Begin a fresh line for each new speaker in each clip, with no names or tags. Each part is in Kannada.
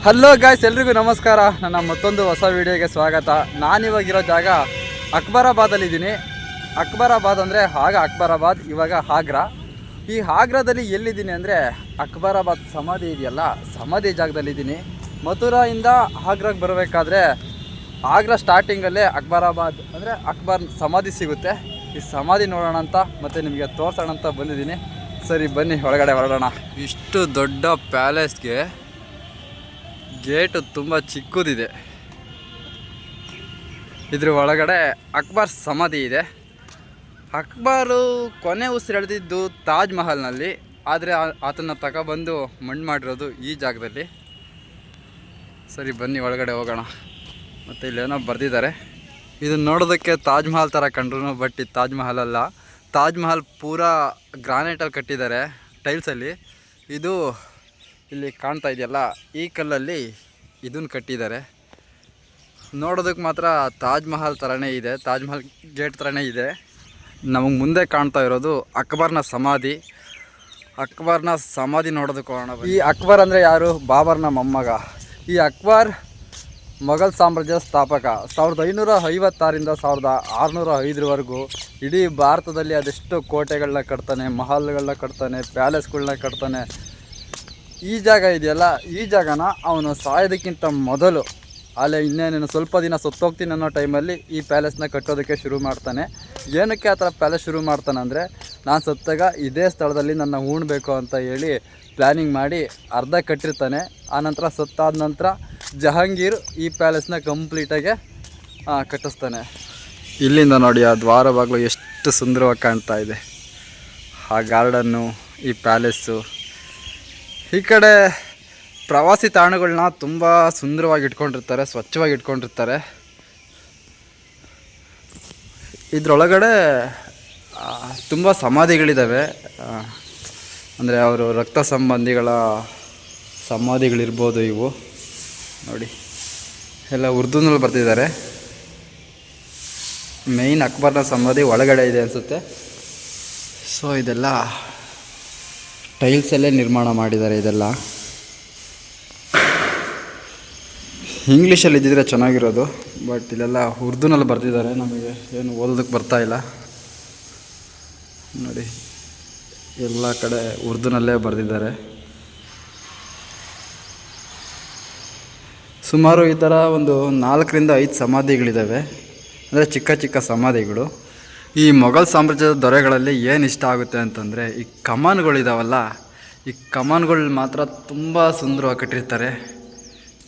ಹಲೋ ಗಾಯ್ಸ್, ಎಲ್ರಿಗೂ ನಮಸ್ಕಾರ. ನನ್ನ ಮತ್ತೊಂದು ಹೊಸ ವಿಡಿಯೋಗೆ ಸ್ವಾಗತ. ನಾನಿವಾಗಿರೋ ಜಾಗ ಅಕ್ಬರಾಬಾದಲ್ಲಿದ್ದೀನಿ. ಅಕ್ಬರಾಬಾದ್ ಅಂದರೆ ಅಕ್ಬರಾಬಾದ್, ಇವಾಗ ಆಗ್ರಾ. ಈ ಆಗ್ರಾದಲ್ಲಿ ಎಲ್ಲಿದ್ದೀನಿ ಅಂದರೆ ಅಕ್ಬರಾಬಾದ್ ಸಮಾಧಿ ಇದೆಯಲ್ಲ, ಸಮಾಧಿ ಜಾಗದಲ್ಲಿದ್ದೀನಿ. ಮಥುರಾಯಿಂದ ಆಗ್ರಾಗೆ ಬರಬೇಕಾದ್ರೆ ಆಗ್ರಾ ಸ್ಟಾರ್ಟಿಂಗಲ್ಲೇ ಅಕ್ಬರಾಬಾದ್ ಅಂದರೆ ಅಕ್ಬರ್ ಸಮಾಧಿ ಸಿಗುತ್ತೆ. ಈ ಸಮಾಧಿ ನೋಡೋಣ ಅಂತ ಮತ್ತು ನಿಮಗೆ ತೋರಿಸೋಣ ಅಂತ ಬಂದಿದ್ದೀನಿ. ಸರಿ ಬನ್ನಿ, ಒಳಗಡೆ ಹೊರಡೋಣ. ಇಷ್ಟು ದೊಡ್ಡ ಪ್ಯಾಲೇಸ್ಗೆ ಗೇಟು ತುಂಬ ಚಿಕ್ಕದಿದೆ. ಇದ್ರ ಒಳಗಡೆ ಅಕ್ಬರ್ ಸಮಾಧಿ ಇದೆ. ಅಕ್ಬರು ಕೊನೆ ಉಸಿರೆಳೆದಿದ್ದು ತಾಜ್ ಮಹಲ್ನಲ್ಲಿ, ಆದರೆ ಆತನ ತಗೊಬಂದು ಮಣ್ಣು ಮಾಡಿರೋದು ಈ ಜಾಗದಲ್ಲಿ. ಸರಿ ಬನ್ನಿ ಒಳಗಡೆ ಹೋಗೋಣ. ಮತ್ತು ಇಲ್ಲೇನೋ ಬರೆದಿದ್ದಾರೆ. ಇದನ್ನು ನೋಡೋದಕ್ಕೆ ತಾಜ್ ಮಹಲ್ ಥರ ಕಂಡ್ರು, ಬಟ್ ಇದು ತಾಜ್ ಮಹಲ್ ಅಲ್ಲ. ತಾಜ್ ಮಹಲ್ ಪೂರಾ ಗ್ರಾನೈಟಲ್ಲಿ ಕಟ್ಟಿದ್ದಾರೆ, ಟೈಲ್ಸಲ್ಲಿ. ಇದು ಇಲ್ಲಿ ಕಾಣ್ತಾ ಇದೆಯಲ್ಲ, ಈ ಕಲ್ಲಲ್ಲಿ ಇದನ್ನು ಕಟ್ಟಿದ್ದಾರೆ. ನೋಡೋದಕ್ಕೆ ಮಾತ್ರ ತಾಜ್ ಮಹಲ್ ಥರನೇ ಇದೆ, ತಾಜ್ ಮಹಲ್ ಗೇಟ್ ಥರನೇ ಇದೆ. ನಮಗೆ ಮುಂದೆ ಕಾಣ್ತಾ ಇರೋದು ಅಕ್ಬರ್ನ ಸಮಾಧಿ. ಅಕ್ಬರ್ನ ಸಮಾಧಿ ನೋಡೋದಕ್ಕೆ ಹೋಗೋಣ. ಈ ಅಕ್ಬರ್ ಅಂದರೆ ಯಾರು? ಬಾಬರ್ನ ಮೊಮ್ಮಗ. ಈ ಅಕ್ಬರ್ ಮೊಘಲ್ ಸಾಮ್ರಾಜ್ಯದ ಸ್ಥಾಪಕ. 1556ರಿಂದ 1605ರವರೆಗೂ ಇಡೀ ಭಾರತದಲ್ಲಿ ಅದೆಷ್ಟು ಕೋಟೆಗಳನ್ನ ಕಟ್ತಾನೆ, ಮಹಲ್ಗಳನ್ನ ಕಟ್ತಾನೆ, ಪ್ಯಾಲೇಸ್ಗಳನ್ನ ಕಟ್ತಾನೆ. ಈ ಜಾಗ ಇದೆಯಲ್ಲ, ಈ ಜಾಗನ ಅವನು ಸಾಯೋದಕ್ಕಿಂತ ಮೊದಲು, ಅಲ್ಲೇ ಇನ್ನೇನೇನು ಸ್ವಲ್ಪ ದಿನ ಸತ್ತೋಗ್ತೀನಿ ಅನ್ನೋ ಟೈಮಲ್ಲಿ ಈ ಪ್ಯಾಲೇಸ್ನ ಕಟ್ಟೋದಕ್ಕೆ ಶುರು ಮಾಡ್ತಾನೆ. ಏನಕ್ಕೆ ಆ ಥರ ಪ್ಯಾಲೇಸ್ ಶುರು ಮಾಡ್ತಾನೆ ಅಂದರೆ, ನಾನು ಸತ್ತಾಗ ಇದೇ ಸ್ಥಳದಲ್ಲಿ ನನ್ನ ಉಣ್ಬೇಕು ಅಂತ ಹೇಳಿ ಪ್ಲ್ಯಾನಿಂಗ್ ಮಾಡಿ ಅರ್ಧ ಕಟ್ಟಿರ್ತಾನೆ. ಆನಂತರ ಸತ್ತಾದ ನಂತರ ಜಹಾಂಗೀರ್ ಈ ಪ್ಯಾಲೇಸ್ನ ಕಂಪ್ಲೀಟಾಗೆ ಕಟ್ಟಿಸ್ತಾನೆ. ಇಲ್ಲಿಂದ ನೋಡಿ ಆ ದ್ವಾರ ಬಾಗಿಲು ಎಷ್ಟು ಸುಂದರವಾಗಿ ಕಾಣ್ತಾ ಇದೆ. ಆ ಗಾರ್ಡನ್ನು, ಈ ಪ್ಯಾಲೇಸ್ಸು. ಈ ಕಡೆ ಪ್ರವಾಸಿ ತಾಣಗಳನ್ನ ತುಂಬ ಸುಂದರವಾಗಿ ಇಟ್ಕೊಂಡಿರ್ತಾರೆ, ಸ್ವಚ್ಛವಾಗಿ ಇಟ್ಕೊಂಡಿರ್ತಾರೆ. ಇದರೊಳಗಡೆ ತುಂಬ ಸಮಾಧಿಗಳಿದ್ದಾವೆ. ಅಂದರೆ ಅವರು ರಕ್ತ ಸಂಬಂಧಿಗಳ ಸಮಾಧಿಗಳಿರ್ಬೋದು ಇವು. ನೋಡಿ ಎಲ್ಲ ಉರ್ದುನಲ್ಲಿ ಬರ್ತಿದ್ದಾರೆ. ಮೇಯ್ನ್ ಅಕ್ಬರ್ನ ಸಮಾಧಿ ಒಳಗಡೆ ಇದೆ ಅನಿಸುತ್ತೆ. ಸೊ ಇದೆಲ್ಲ ಟೈಲ್ಸಲ್ಲೇ ನಿರ್ಮಾಣ ಮಾಡಿದ್ದಾರೆ. ಇದೆಲ್ಲ ಇಂಗ್ಲೀಷಲ್ಲಿ ಇದ್ದಿದ್ರೆ ಚೆನ್ನಾಗಿರೋದು, ಬಟ್ ಇಲ್ಲೆಲ್ಲ ಉರ್ದುನಲ್ಲಿ ಬರ್ತಿದ್ದಾರೆ. ನಮಗೆ ಏನು ಓದೋದಕ್ಕೆ ಬರ್ತಾಯಿಲ್ಲ. ನೋಡಿ ಎಲ್ಲ ಕಡೆ ಉರ್ದುನಲ್ಲೇ ಬರೆದಿದ್ದಾರೆ. ಸುಮಾರು ಈ ಥರ ಒಂದು 4ರಿಂದ 5 ಸಮಾಧಿಗಳಿದ್ದಾವೆ, ಅಂದರೆ ಚಿಕ್ಕ ಚಿಕ್ಕ ಸಮಾಧಿಗಳು. ಈ ಮೊಘಲ್ ಸಾಮ್ರಾಜ್ಯದ ದೊರೆಗಳಲ್ಲಿ ಏನು ಇಷ್ಟ ಆಗುತ್ತೆ ಅಂತಂದರೆ, ಈ ಕಮಾನುಗಳಿದಾವಲ್ಲ, ಈ ಕಮಾನುಗಳು ಮಾತ್ರ ತುಂಬ ಸುಂದರವಾಗಿ ಕಟ್ಟಿರ್ತಾರೆ.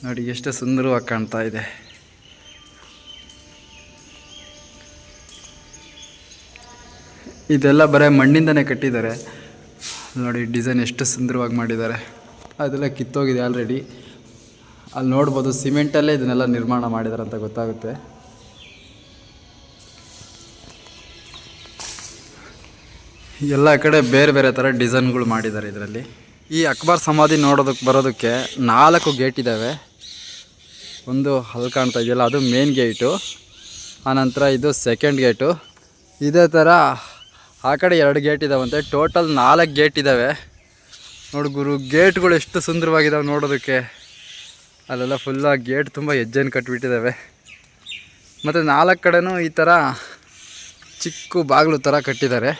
ನೋಡಿ ಎಷ್ಟು ಸುಂದರವಾಗಿ ಕಾಣ್ತಾ ಇದೆ. ಇದೆಲ್ಲ ಬರೀ ಮಣ್ಣಿಂದನೇ ಕಟ್ಟಿದ್ದಾರೆ. ನೋಡಿ ಡಿಸೈನ್ ಎಷ್ಟು ಸುಂದರವಾಗಿ ಮಾಡಿದ್ದಾರೆ. ಅದೆಲ್ಲ ಕಿತ್ತೋಗಿದೆ ಆಲ್ರೆಡಿ. ಅಲ್ಲಿ ನೋಡ್ಬೋದು, ಸಿಮೆಂಟಲ್ಲೇ ಇದನ್ನೆಲ್ಲ ನಿರ್ಮಾಣ ಮಾಡಿದ್ದಾರೆ ಅಂತ ಗೊತ್ತಾಗುತ್ತೆ. ಎಲ್ಲ ಕಡೆ ಬೇರೆ ಬೇರೆ ಥರ ಡಿಸೈನ್ಗಳು ಮಾಡಿದ್ದಾರೆ ಇದರಲ್ಲಿ. ಈ ಅಕ್ಬರ್ ಸಮಾಧಿ ಬರೋದಕ್ಕೆ 4 ಗೇಟ್ ಇದ್ದಾವೆ. ಒಂದು ಅಲ್ಲಿ ಕಾಣ್ತಾ ಇದೆಯಲ್ಲ, ಅದು ಮೇನ್ ಗೇಟು. ಆನಂತರ ಇದು ಸೆಕೆಂಡ್ ಗೇಟು. ಇದೇ ಥರ ಆ ಕಡೆ 2 ಗೇಟ್ ಇದ್ದಾವಂತೆ. ಟೋಟಲ್ 4 ಗೇಟ್ ಇದ್ದಾವೆ. ನೋಡಿ ಗುರು, ಗೇಟ್ಗಳು ಎಷ್ಟು ಸುಂದರವಾಗಿದ್ದಾವೆ ನೋಡೋದಕ್ಕೆ. ಅಲ್ಲೆಲ್ಲ ಫುಲ್ಲಾಗಿ ಗೇಟ್ ತುಂಬ ಹೆಜ್ಜೆನ ಕಟ್ಟಿಬಿಟ್ಟಿದ್ದಾವೆ. ಮತ್ತು 4 ಕಡೆನೂ ಈ ಥರ ಚಿಕ್ಕ ಬಾಗಿಲು ಥರ ಕಟ್ಟಿದ್ದಾರೆ.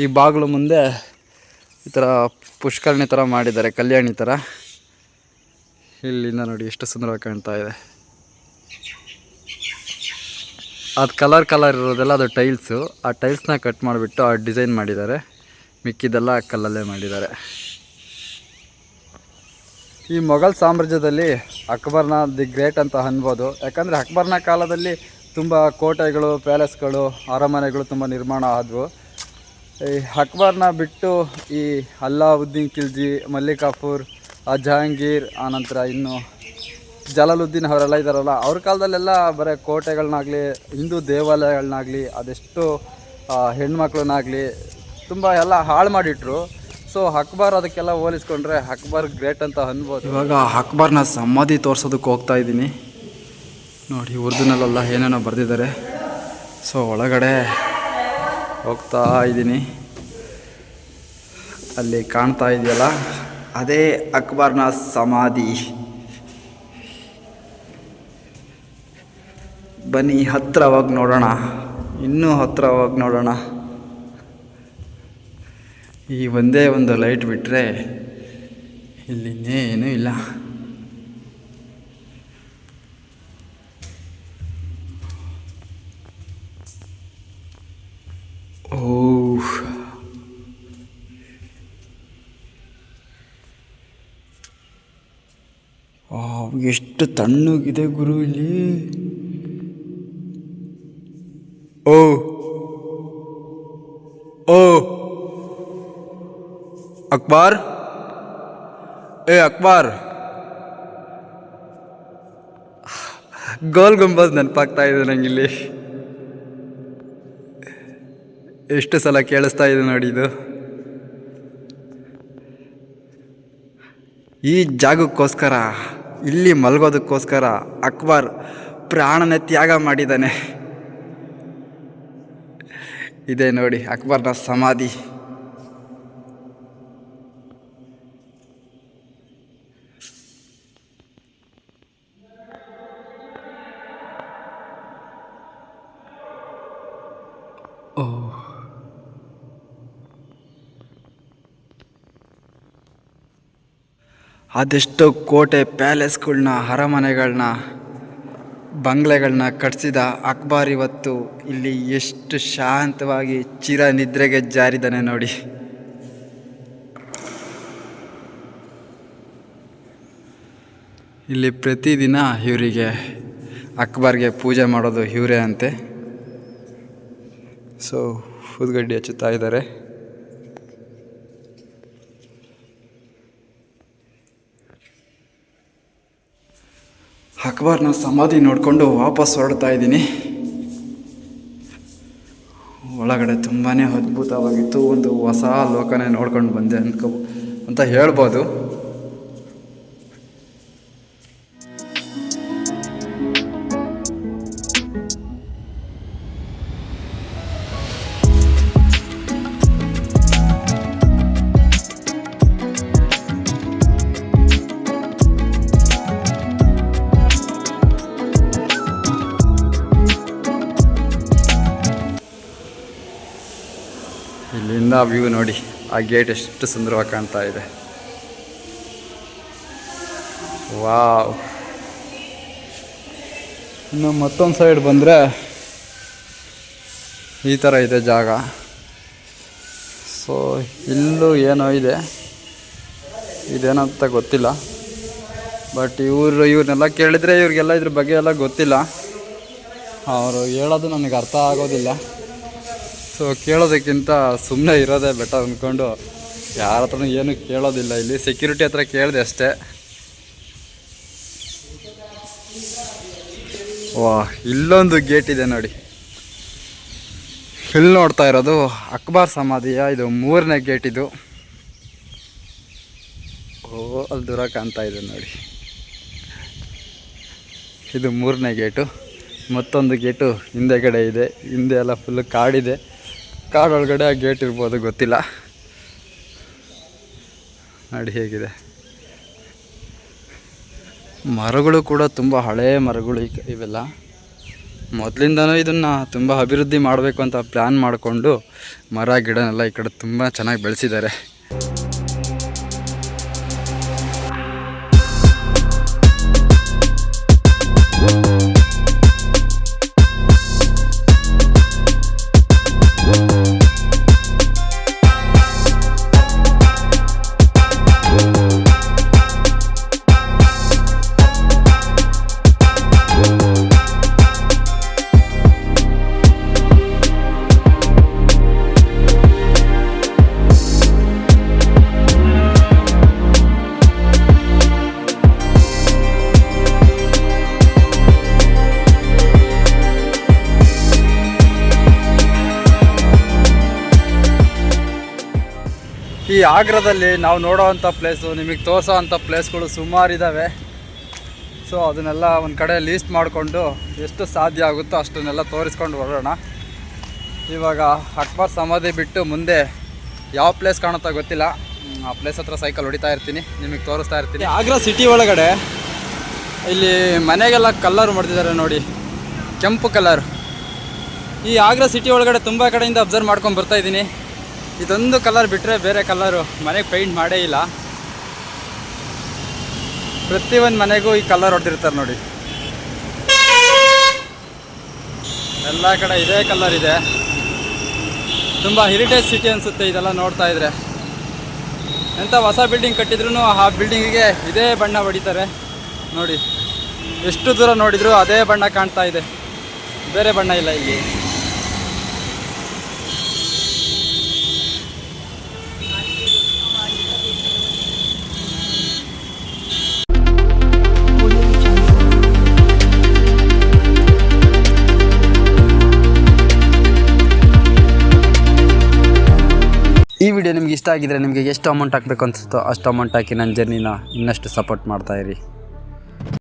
ಈ ಬಾಗಿಲು ಮುಂದೆ ಈ ಥರ ಪುಷ್ಕರಣಿ ಥರ ಮಾಡಿದ್ದಾರೆ, ಕಲ್ಯಾಣಿ ಥರ. ಇಲ್ಲಿಂದ ನೋಡಿ ಎಷ್ಟು ಸುಂದರವಾಗಿ ಕಾಣ್ತಾ ಇದೆ. ಅದು ಕಲರ್ ಇರೋದೆಲ್ಲ ಅದು ಟೈಲ್ಸು. ಆ ಟೈಲ್ಸ್ನ ಕಟ್ ಮಾಡಿಬಿಟ್ಟು ಆ ಡಿಸೈನ್ ಮಾಡಿದ್ದಾರೆ. ಮಿಕ್ಕಿದ್ದೆಲ್ಲ ಕಲ್ಲಲ್ಲೇ ಮಾಡಿದ್ದಾರೆ. ಈ ಮೊಘಲ್ ಸಾಮ್ರಾಜ್ಯದಲ್ಲಿ ಅಕ್ಬರ್ನ ದಿ ಗ್ರೇಟ್ ಅಂತ ಅನ್ಬೋದು. ಯಾಕಂದರೆ ಅಕ್ಬರ್ನ ಕಾಲದಲ್ಲಿ ತುಂಬ ಕೋಟೆಗಳು, ಪ್ಯಾಲೇಸ್ಗಳು, ಅರಮನೆಗಳು ತುಂಬ ನಿರ್ಮಾಣ ಆದವು. ಈ ಅಕ್ಬರ್ನ ಬಿಟ್ಟು ಈ ಅಲ್ಲಾವುದ್ದೀನ್ ಖಿಲ್ಜಿ, ಮಲ್ಲಿಕ್ ಕಾಫೂರ್, ಜಹಾಂಗೀರ್, ಆನಂತರ ಇನ್ನು ಜಲಾಲುದ್ದೀನ್ ಅವರೆಲ್ಲ ಇದ್ದಾರಲ್ಲ, ಅವ್ರ ಕಾಲದಲ್ಲೆಲ್ಲ ಬರೀ ಕೋಟೆಗಳನ್ನಾಗಲಿ, ಹಿಂದೂ ದೇವಾಲಯಗಳನ್ನಾಗಲಿ, ಅದೆಷ್ಟು ಹೆಣ್ಮಕ್ಳನ್ನಾಗಲಿ ತುಂಬ ಎಲ್ಲ ಹಾಳು ಮಾಡಿಟ್ರು. ಸೊ ಅಕ್ಬರ್ ಅದಕ್ಕೆಲ್ಲ ಹೋಲಿಸ್ಕೊಂಡ್ರೆ ಅಕ್ಬರ್ ಗ್ರೇಟ್ ಅಂತ ಅನ್ಬೋದು. ಇವಾಗ ಅಕ್ಬರ್ನ ಸಮಾಧಿ ತೋರಿಸೋದಕ್ಕೆ ಹೋಗ್ತಾ ಇದ್ದೀನಿ. ನೋಡಿ ಉರ್ದುನಲ್ಲೆಲ್ಲ ಏನೇನೋ ಬರೆದಿದ್ದಾರೆ. ಸೊ ಒಳಗಡೆ ಹೋಗ್ತಾ ಇದ್ದೀನಿ. ಅಲ್ಲಿ ಕಾಣ್ತಾ ಇದೆಯಲ್ಲ, ಅದೇ ಅಕ್ಬರ್ನ ಸಮಾಧಿ. ಬನ್ನಿ ಹತ್ರ ಹೋಗಿ ನೋಡೋಣ, ಇನ್ನೂ ಹತ್ರ ಹೋಗಿ ನೋಡೋಣ. ಈ ಒಂದೇ ಒಂದು ಲೈಟ್ ಬಿಟ್ಟರೆ ಇಲ್ಲಿ ಇನ್ನೇನೂ ಇಲ್ಲ. ಓಹ್, ಎಷ್ಟು ತಣ್ಣಗಿದೆ ಗುರು ಇಲ್ಲಿ. ಓ ಓ ಅಕ್ಬಾರ್, ಅಕ್ಬಾರ್, ಗೋಲ್ ಗುಂಬಜ್ ನೆನಪಾಗ್ತಾ ಇದೆ ನಂಗಿಲ್ಲಿ. ಎಷ್ಟು ಸಲ ಕೇಳಿಸ್ತಾ ಇದೆ ನೋಡಿ ಇದು. ಈ ಜಾಗಕ್ಕೋಸ್ಕರ, ಇಲ್ಲಿ ಮಲಗೋದಕ್ಕೋಸ್ಕರ ಅಕ್ಬರ್ ಪ್ರಾಣನೇ ತ್ಯಾಗ ಮಾಡಿದ್ದಾನೆ. ಇದೆ ನೋಡಿ ಅಕ್ಬರ್ನ ಸಮಾಧಿ. ಓಹ್, ಅದೆಷ್ಟೋ ಕೋಟೆ, ಪ್ಯಾಲೇಸ್ಗಳನ್ನ, ಅರಮನೆಗಳನ್ನ, ಬಂಗ್ಲೆಗಳನ್ನ ಕಟ್ಟಿಸಿದ ಅಕ್ಬರ್ ಇವತ್ತು ಇಲ್ಲಿ ಎಷ್ಟು ಶಾಂತವಾಗಿ ಚಿರ ನಿದ್ರೆಗೆ ಜಾರಿದ್ದಾನೆ ನೋಡಿ. ಇಲ್ಲಿ ಪ್ರತಿದಿನ ಇವರಿಗೆ ಅಕ್ಬರ್ಗೆ ಪೂಜೆ ಮಾಡೋದು ಇವರೇ ಅಂತೆ. ಸೊ ಊದುಗಡ್ಡಿ ಹಚ್ಚುತ್ತಾ ಇದ್ದಾರೆ. ಅಕ್ಬರ್ನ ಸಮಾಧಿ ನೋಡಿಕೊಂಡು ವಾಪಸ್ ಹೊರಡ್ತಾ ಇದ್ದೀನಿ. ಒಳಗಡೆ ತುಂಬಾ ಅದ್ಭುತವಾಗಿತ್ತು. ಒಂದು ಹೊಸ ಲೋಕನೇ ನೋಡ್ಕೊಂಡು ಬಂದೆ ಅಂತ ಹೇಳ್ಬೋದು. ಇಲ್ಲಿಂದ ವ್ಯೂ ನೋಡಿ, ಆ ಗೇಟ್ ಎಷ್ಟು ಸುಂದರವಾಗಿ ಕಾಣ್ತಾ ಇದೆ. ವಾವ್. ಇನ್ನು ಮತ್ತೊಂದು ಸೈಡ್ ಬಂದರೆ ಈ ಥರ ಇದೆ ಜಾಗ. ಸೊ ಇಲ್ಲೂ ಏನೋ ಇದೆ, ಇದೇನಂತ ಗೊತ್ತಿಲ್ಲ. ಬಟ್ ಇವ್ರನ್ನೆಲ್ಲ ಕೇಳಿದರೆ ಇವ್ರಿಗೆಲ್ಲ ಇದ್ರ ಬಗ್ಗೆ ಎಲ್ಲ ಗೊತ್ತಿಲ್ಲ. ಅವರು ಹೇಳೋದು ನನಗೆ ಅರ್ಥ ಆಗೋದಿಲ್ಲ. ಸೊ ಕೇಳೋದಕ್ಕಿಂತ ಸುಮ್ಮನೆ ಇರೋದೇ ಬೆಟರ್ ಅಂದ್ಕೊಂಡು ಯಾರ ಹತ್ರನೂ ಏನೂ ಕೇಳೋದಿಲ್ಲ. ಇಲ್ಲಿ ಸೆಕ್ಯೂರಿಟಿ ಹತ್ರ ಕೇಳಿದೆ ಅಷ್ಟೇ. ವಾ, ಇಲ್ಲೊಂದು ಗೇಟ್ ಇದೆ ನೋಡಿ. ಇಲ್ಲಿ ನೋಡ್ತಾ ಇರೋದು ಅಕ್ಬರ್ ಸಮಾಧಿಯ ಇದು 3ನೇ ಗೇಟ್ ಇದು. ಓ, ಅಲ್ಲಿ ದೂರ ಕಾಣ್ತಾ ಇದೆ ನೋಡಿ, ಇದು 3ನೇ ಗೇಟು. ಮತ್ತೊಂದು ಗೇಟು ಹಿಂದೆಗಡೆ ಇದೆ. ಹಿಂದೆ ಎಲ್ಲ ಫುಲ್ಲು ಕಾಡಿದೆ. ಕಾಡೊಳಗಡೆ ಆ ಗೇಟ್ ಇರ್ಬೋದು, ಗೊತ್ತಿಲ್ಲ. ನೋಡಿ ಹೇಗಿದೆ. ಮರಗಳು ಕೂಡ ತುಂಬ ಹಳೆಯ ಮರಗಳು ಇವೆಲ್ಲ. ಮೊದಲಿಂದನೂ ಇದನ್ನು ತುಂಬ ಅಭಿವೃದ್ಧಿ ಮಾಡಬೇಕು ಅಂತ ಪ್ಲ್ಯಾನ್ ಮಾಡಿಕೊಂಡು ಮರ ಗಿಡನೆಲ್ಲ ಈ ಕಡೆ ತುಂಬ ಚೆನ್ನಾಗಿ ಬೆಳೆಸಿದ್ದಾರೆ. ಈ ಆಗ್ರಾದಲ್ಲಿ ನಾವು ನೋಡೋವಂಥ ಪ್ಲೇಸು, ನಿಮಗೆ ತೋರಿಸೋ ಅಂಥ ಪ್ಲೇಸ್ಗಳು ಸುಮಾರಿದ್ದಾವೆ. ಸೊ ಅದನ್ನೆಲ್ಲ ಒಂದು ಕಡೆ ಲೀಸ್ಟ್ ಮಾಡಿಕೊಂಡು ಎಷ್ಟು ಸಾಧ್ಯ ಆಗುತ್ತೋ ಅಷ್ಟನ್ನೆಲ್ಲ ತೋರಿಸ್ಕೊಂಡು ಹೊರಡೋಣ. ಇವಾಗ ಅಕ್ಬರ್ ಸಮಾಧಿ ಬಿಟ್ಟು ಮುಂದೆ ಯಾವ ಪ್ಲೇಸ್ ಕಾಣುತ್ತಾ ಗೊತ್ತಿಲ್ಲ. ಆ ಪ್ಲೇಸ್ ಹತ್ರ ಸೈಕಲ್ ಹೊಡಿತಾ ಇರ್ತೀನಿ, ನಿಮಗೆ ತೋರಿಸ್ತಾ ಇರ್ತೀನಿ. ಆಗ್ರಾ ಸಿಟಿ ಒಳಗಡೆ ಇಲ್ಲಿ ಮನೆಗೆಲ್ಲ ಕಲ್ಲರ್ ಮಾಡ್ತಿದ್ದಾರೆ ನೋಡಿ. ಕೆಂಪು ಕಲರ್. ಈ ಆಗ್ರಾ ಸಿಟಿ ಒಳಗಡೆ ತುಂಬ ಕಡೆಯಿಂದ ಅಬ್ಸರ್ವ್ ಮಾಡ್ಕೊಂಡು ಬರ್ತಾಯಿದ್ದೀನಿ. ಇದೊಂದು ಕಲರ್ ಬಿಟ್ಟರೆ ಬೇರೆ ಕಲರು ಮನೆಗೆ ಪೇಂಟ್ ಮಾಡೇ ಇಲ್ಲ. ಪ್ರತಿಯೊಂದು ಮನೆಗೂ ಈ ಕಲರ್ ಹೊಡೆದಿರ್ತಾರೆ ನೋಡಿ. ಎಲ್ಲ ಕಡೆ ಇದೇ ಕಲರ್ ಇದೆ. ತುಂಬ ಹೆರಿಟೇಜ್ ಸಿಟಿ ಅನಿಸುತ್ತೆ ಇದೆಲ್ಲ ನೋಡ್ತಾ ಇದ್ರೆ. ಎಂಥ ಹೊಸ ಬಿಲ್ಡಿಂಗ್ ಕಟ್ಟಿದ್ರು ಆ ಬಿಲ್ಡಿಂಗಿಗೆ ಇದೇ ಬಣ್ಣ ಹೊಡಿತಾರೆ ನೋಡಿ. ಎಷ್ಟು ದೂರ ನೋಡಿದ್ರು ಅದೇ ಬಣ್ಣ ಕಾಣ್ತಾ ಇದೆ, ಬೇರೆ ಬಣ್ಣ ಇಲ್ಲ ಇಲ್ಲಿ. ಈ ವಿಡಿಯೋ ನಿಮ್ಗೆ ಇಷ್ಟ ಆಗಿದ್ರೆ ನಿಮಗೆ ಎಷ್ಟು ಅಮೌಂಟ್ ಹಾಕಬೇಕು ಅನಿಸುತ್ತೋ ಅಷ್ಟು ಅಮೌಂಟ್ ಹಾಕಿ ನನ್ನ ಜರ್ನಿನ ಇನ್ನಷ್ಟು ಸಪೋರ್ಟ್ ಮಾಡ್ತಾಯಿರಿ.